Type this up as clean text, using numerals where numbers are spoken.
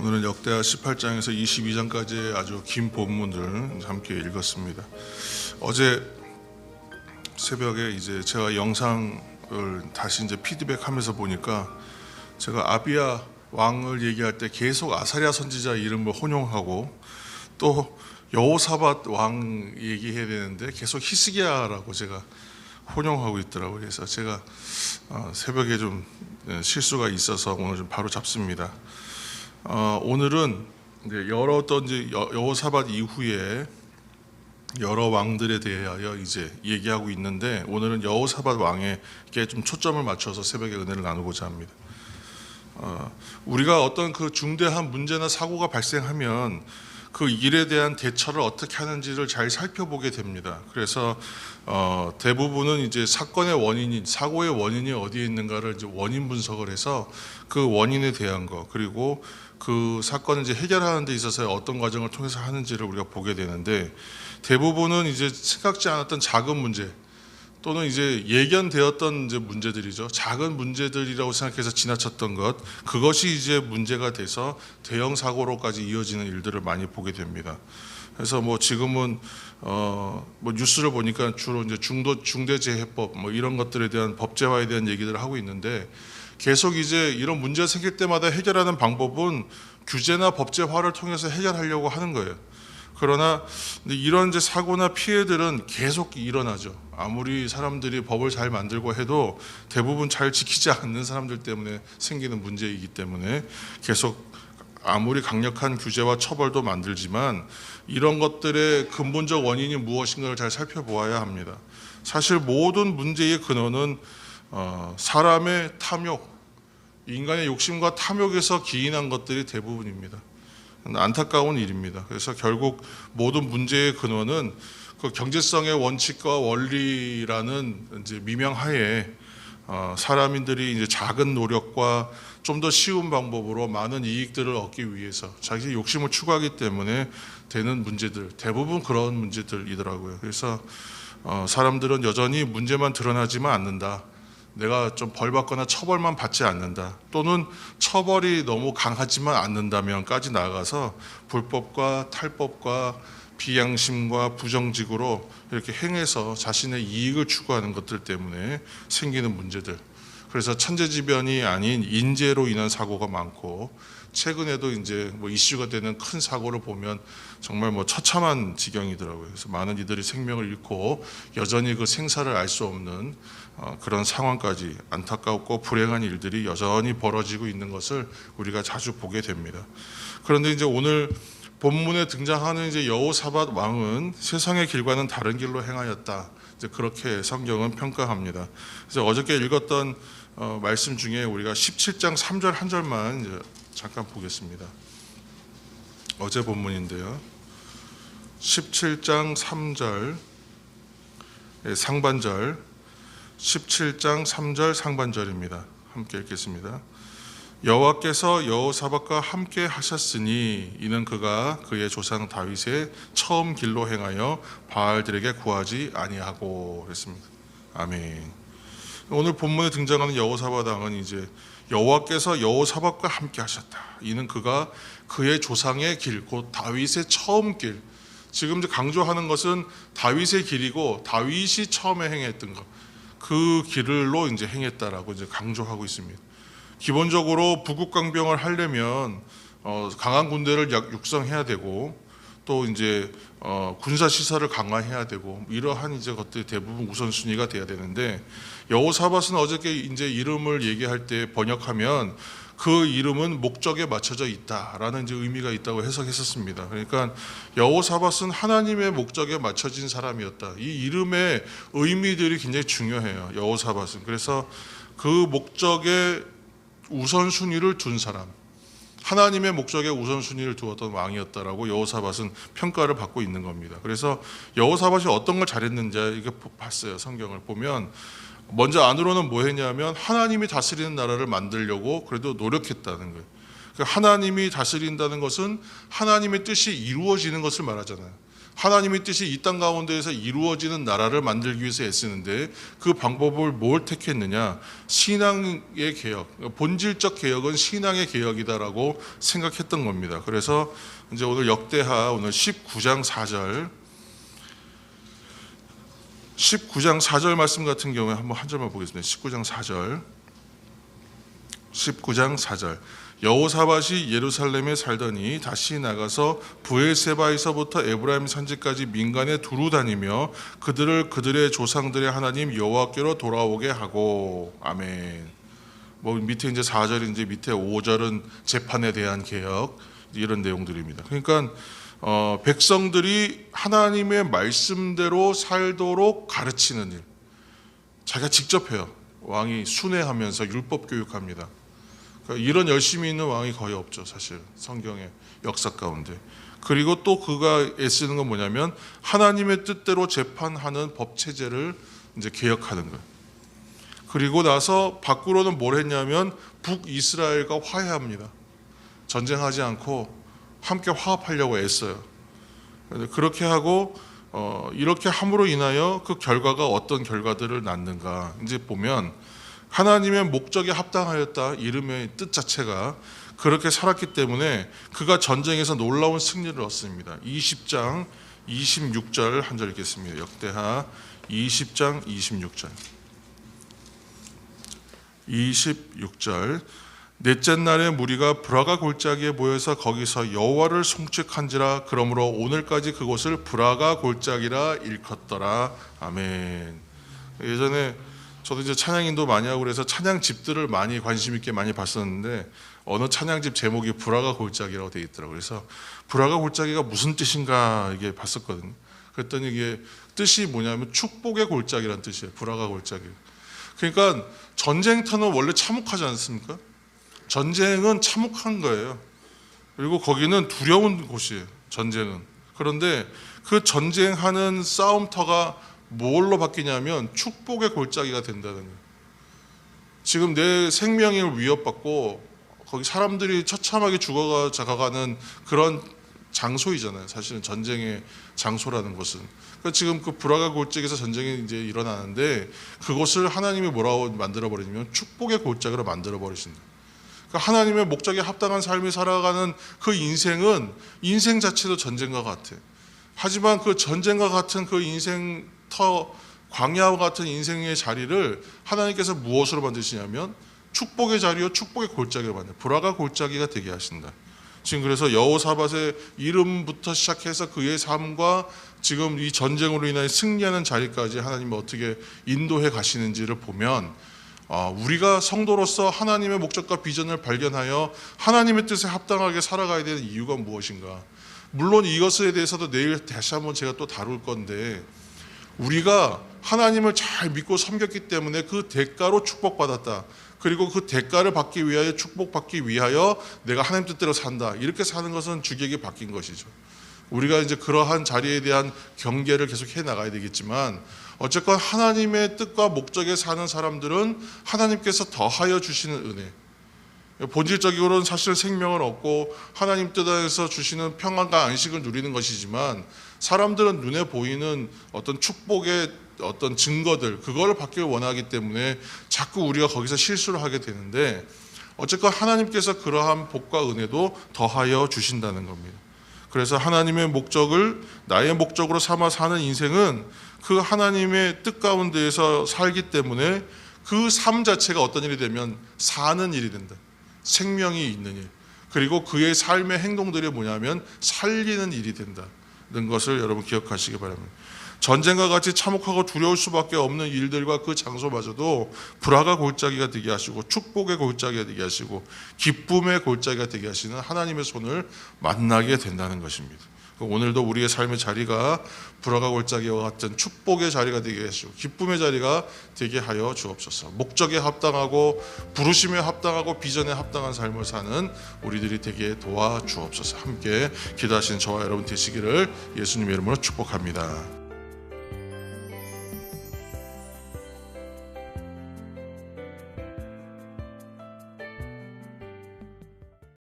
오늘은 역대하 18장에서 22장까지의 아주 긴 본문들 함께 읽었습니다. 어제 새벽에 이제 제가 영상을 다시 이제 피드백하면서 보니까 제가 아비야 왕을 얘기할 때 계속 아사랴 선지자 이름을 혼용하고 또 여호사밧 왕 얘기해야 되는데 계속 히스기야라고 제가 혼용하고 있더라고요. 그래서 제가 새벽에 좀 실수가 있어서 오늘 좀 바로 잡습니다. 오늘은 여러 어떤 이제 여호사밧 이후에 여러 왕들에 대하여 이제 얘기하고 있는데 오늘은 여호사밧 왕에게 좀 초점을 맞춰서 새벽에 은혜를 나누고자 합니다. 우리가 어떤 그 중대한 문제나 사고가 발생하면 그 일에 대한 대처를 어떻게 하는지를 잘 살펴보게 됩니다. 그래서 대부분은 이제 사건의 원인이, 사고의 원인이 어디에 있는가를 이제 원인 분석을 해서 그 원인에 대한 거, 그리고 그 사건을 이제 해결하는 데 있어서 어떤 과정을 통해서 하는지를 우리가 보게 되는데, 대부분은 이제 생각지 않았던 작은 문제 또는 이제 예견되었던 이제 문제들이죠. 작은 문제들이라고 생각해서 지나쳤던 것, 그것이 이제 문제가 돼서 대형 사고로까지 이어지는 일들을 많이 보게 됩니다. 그래서 뭐 지금은 뭐 뉴스를 보니까 주로 이제 중대재해법 뭐 이런 것들에 대한 법제화에 대한 얘기들을 하고 있는데, 계속 이제 이런 문제가 생길 때마다 해결하는 방법은 규제나 법제화를 통해서 해결하려고 하는 거예요. 그러나 이런 이제 사고나 피해들은 계속 일어나죠. 아무리 사람들이 법을 잘 만들고 해도 대부분 잘 지키지 않는 사람들 때문에 생기는 문제이기 때문에 계속 아무리 강력한 규제와 처벌도 만들지만 이런 것들의 근본적 원인이 무엇인가를 잘 살펴보아야 합니다. 사실 모든 문제의 근원은 사람의 탐욕, 인간의 욕심과 탐욕에서 기인한 것들이 대부분입니다. 안타까운 일입니다. 그래서 결국 모든 문제의 근원은 그 경제성의 원칙과 원리라는 이제 미명하에 사람인들이 이제 작은 노력과 좀 더 쉬운 방법으로 많은 이익들을 얻기 위해서 자기 욕심을 추구하기 때문에 되는 문제들, 대부분 그런 문제들이더라고요. 그래서 사람들은 여전히 문제만 드러나지만 않는다, 내가 좀 벌받거나 처벌만 받지 않는다, 또는 처벌이 너무 강하지만 않는다면까지 나아가서 불법과 탈법과 비양심과 부정직으로 이렇게 행해서 자신의 이익을 추구하는 것들 때문에 생기는 문제들, 그래서 천재지변이 아닌 인재로 인한 사고가 많고, 최근에도 이제 뭐 이슈가 되는 큰 사고를 보면 정말 뭐 처참한 지경이더라고요. 그래서 많은 이들이 생명을 잃고 여전히 그 생사를 알 수 없는 그런 상황까지 안타깝고 불행한 일들이 여전히 벌어지고 있는 것을 우리가 자주 보게 됩니다. 그런데 이제 오늘 본문에 등장하는 이제 여호사밧 왕은 세상의 길과는 다른 길로 행하였다, 이제 그렇게 성경은 평가합니다. 그래서 어저께 읽었던 말씀 중에 우리가 17장 3절 한 절만 이제 잠깐 보겠습니다. 어제 본문인데요. 17장 3절 상반절, 17장 3절 상반절입니다. 함께 읽겠습니다. 여호와께서 여호사밧과 함께 하셨으니 이는 그가 그의 조상 다윗의 처음 길로 행하여 바알들에게 구하지 아니하고 했습니다. 아멘. 오늘 본문에 등장하는 여호사밧 왕은 이제 여호와께서 여호사밧과 함께 하셨다, 이는 그가 그의 조상의 길, 곧 다윗의 처음 길, 지금 이제 강조하는 것은 다윗의 길이고 다윗이 처음에 행했던 것, 그 길로 이제 행했다라고 이제 강조하고 있습니다. 기본적으로 부국강병을 하려면 강한 군대를 육성해야 되고, 또 이제 군사 시설을 강화해야 되고, 이러한 이제 것들이 대부분 우선순위가 돼야 되는데, 여호사밧은 어저께 이제 이름을 얘기할 때 번역하면 그 이름은 목적에 맞춰져 있다라는 이제 의미가 있다고 해석했었습니다. 그러니까 여호사밧은 하나님의 목적에 맞춰진 사람이었다. 이 이름의 의미들이 굉장히 중요해요, 여호사밧은. 그래서 그 목적에 우선순위를 둔 사람, 하나님의 목적에 우선순위를 두었던 왕이었다라고 여호사밧은 평가를 받고 있는 겁니다. 그래서 여호사밧이 어떤 걸 잘했는지 이게 봤어요. 성경을 보면 먼저 안으로는 뭐 했냐면 하나님이 다스리는 나라를 만들려고 그래도 노력했다는 거예요. 그러니까 하나님이 다스린다는 것은 하나님의 뜻이 이루어지는 것을 말하잖아요. 하나님의 뜻이 이 땅 가운데에서 이루어지는 나라를 만들기 위해서 애쓰는데 그 방법을 뭘 택했느냐? 신앙의 개혁, 본질적 개혁은 신앙의 개혁이다라고 생각했던 겁니다. 그래서 이제 오늘 역대하 오늘 19장 4절 말씀 같은 경우에 한번 한 절만 보겠습니다. 19장 4절 여호사밧이 예루살렘에 살더니 다시 나가서 브엘세바에서부터 에브라임 산지까지 민간에 두루 다니며 그들을 그들의 조상들의 하나님 여호와께로 돌아오게 하고. 아멘. 뭐 밑에 이제 4절인지 밑에 5절은 재판에 대한 개혁 이런 내용들입니다. 그러니까 백성들이 하나님의 말씀대로 살도록 가르치는 일, 자기가 직접 해요. 왕이 순회하면서 율법 교육합니다. 그러니까 이런 열심히 있는 왕이 거의 없죠, 사실 성경의 역사 가운데. 그리고 또 그가 애쓰는 건 뭐냐면 하나님의 뜻대로 재판하는 법 체제를 이제 개혁하는 거예요. 그리고 나서 밖으로는 뭘 했냐면 북이스라엘과 화해합니다. 전쟁하지 않고 함께 화합하려고 애써요. 그렇게 하고 이렇게 함으로 인하여 그 결과가 어떤 결과들을 낳는가 이제 보면 하나님의 목적에 합당하였다. 이름의 뜻 자체가 그렇게 살았기 때문에 그가 전쟁에서 놀라운 승리를 얻습니다. 20장 26절 한 절 읽겠습니다. 역대하 20장 26절 넷째 날에 무리가 브라가 골짜기에 모여서 거기서 여호와를 송축한지라. 그러므로 오늘까지 그곳을 브라가 골짜기라 일컫더라. 아멘. 예전에 저도 이제 찬양인도 많이 하고 그래서 찬양집들을 많이 관심 있게 많이 봤었는데 어느 찬양집 제목이 브라가 골짜기라고 되어 있더라고요. 그래서 브라가 골짜기가 무슨 뜻인가 이게 봤었거든요. 그랬더니 이게 뜻이 뭐냐면 축복의 골짜기라는 뜻이에요. 브라가 골짜기. 그러니까 전쟁터는 원래 참혹하지 않습니까? 전쟁은 참혹한 거예요. 그리고 거기는 두려운 곳이에요. 전쟁은. 그런데 그 전쟁하는 싸움터가 뭘로 바뀌냐면 축복의 골짜기가 된다는 거예요. 지금 내 생명이 위협받고 거기 사람들이 처참하게 죽어가는 그런 장소이잖아요. 사실은 전쟁의 장소라는 것은. 그러니까 지금 그 브라가 골짜기에서 전쟁이 이제 일어나는데 그것을 하나님이 뭐라고 만들어 버리냐면 축복의 골짜기로 만들어 버리신다. 그러니까 하나님의 목적에 합당한 삶을 살아가는 그 인생은 인생 자체도 전쟁과 같아. 하지만 그 전쟁과 같은 그 인생터 광야와 같은 인생의 자리를 하나님께서 무엇으로 만드시냐면 축복의 자리요 축복의 골짜기로 만들어요. 브라가 골짜기가 되게 하신다. 지금 그래서 여호사밧의 이름부터 시작해서 그의 삶과 지금 이 전쟁으로 인하여 승리하는 자리까지 하나님이 어떻게 인도해 가시는지를 보면 우리가 성도로서 하나님의 목적과 비전을 발견하여 하나님의 뜻에 합당하게 살아가야 되는 이유가 무엇인가. 물론 이것에 대해서도 내일 다시 한번 제가 또 다룰 건데 우리가 하나님을 잘 믿고 섬겼기 때문에 그 대가로 축복받았다. 그리고 그 대가를 받기 위하여 축복받기 위하여 내가 하나님 뜻대로 산다. 이렇게 사는 것은 주객이 바뀐 것이죠. 우리가 이제 그러한 자리에 대한 경계를 계속 해 나가야 되겠지만 어쨌건 하나님의 뜻과 목적에 사는 사람들은 하나님께서 더하여 주시는 은혜, 본질적으로는 사실 생명을 얻고 하나님 뜻 안에서 주시는 평안과 안식을 누리는 것이지만 사람들은 눈에 보이는 어떤 축복의 어떤 증거들 그걸 받기를 원하기 때문에 자꾸 우리가 거기서 실수를 하게 되는데 어쨌건 하나님께서 그러한 복과 은혜도 더하여 주신다는 겁니다. 그래서 하나님의 목적을 나의 목적으로 삼아 사는 인생은 그 하나님의 뜻 가운데에서 살기 때문에 그 삶 자체가 어떤 일이 되면 사는 일이 된다. 생명이 있는 일. 그리고 그의 삶의 행동들이 뭐냐면 살리는 일이 된다는 것을 여러분 기억하시기 바랍니다. 전쟁과 같이 참혹하고 두려울 수밖에 없는 일들과 그 장소마저도 브라가 골짜기가 되게 하시고 축복의 골짜기가 되게 하시고 기쁨의 골짜기가 되게 하시는 하나님의 손을 만나게 된다는 것입니다. 오늘도 우리의 삶의 자리가 브라가 골짜기와 같은 축복의 자리가 되게 하시고 기쁨의 자리가 되게 하여 주옵소서. 목적에 합당하고 부르심에 합당하고 비전에 합당한 삶을 사는 우리들이 되게 도와주옵소서. 함께 기도하시는 저와 여러분 되시기를 예수님의 이름으로 축복합니다.